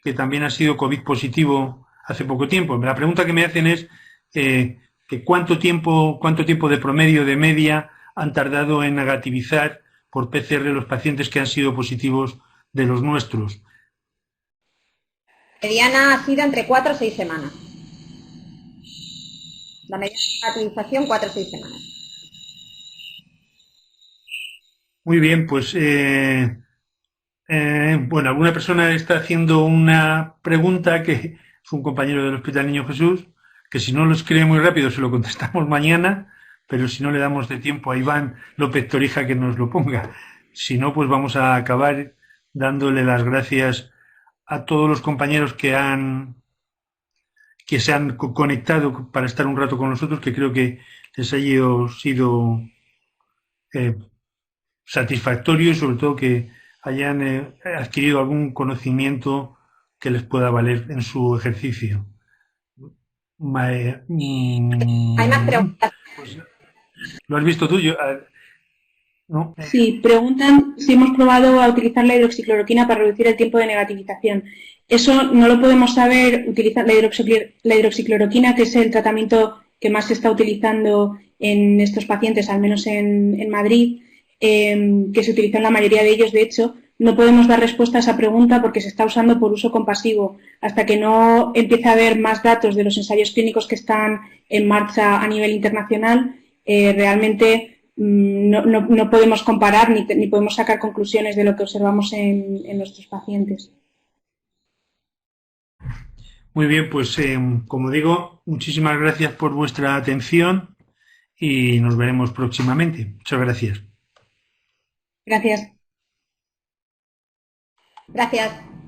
que también ha sido COVID positivo hace poco tiempo. La pregunta que me hacen es que cuánto tiempo de promedio, de media, han tardado en negativizar por PCR los pacientes que han sido positivos de los nuestros. Mediana ha sido entre 4 o 6 semanas. La mediana de negativización, 4 o 6 semanas. Muy bien, pues bueno, alguna persona está haciendo una pregunta que es un compañero del Hospital Niño Jesús, que si no lo escribe muy rápido se lo contestamos mañana, pero si no le damos de tiempo a Iván López Torija que nos lo ponga. Si no, pues vamos a acabar dándole las gracias a todos los compañeros que se han conectado para estar un rato con nosotros, que creo que les ha sido satisfactorio y sobre todo que hayan adquirido algún conocimiento que les pueda valer en su ejercicio. Hay más preguntas. Pues, ¿lo has visto tú? ¿No? Sí, preguntan si hemos probado a utilizar la hidroxicloroquina para reducir el tiempo de negativización. Eso no lo podemos saber. Utilizar la hidroxicloroquina, que es el tratamiento que más se está utilizando en estos pacientes, al menos en Madrid, que se utiliza en la mayoría de ellos. De hecho, no podemos dar respuesta a esa pregunta porque se está usando por uso compasivo. Hasta que no empiece a haber más datos de los ensayos clínicos que están en marcha a nivel internacional, realmente no podemos comparar ni podemos sacar conclusiones de lo que observamos en nuestros pacientes. Muy bien, pues como digo, muchísimas gracias por vuestra atención y nos veremos próximamente. Muchas gracias. Gracias. Gracias.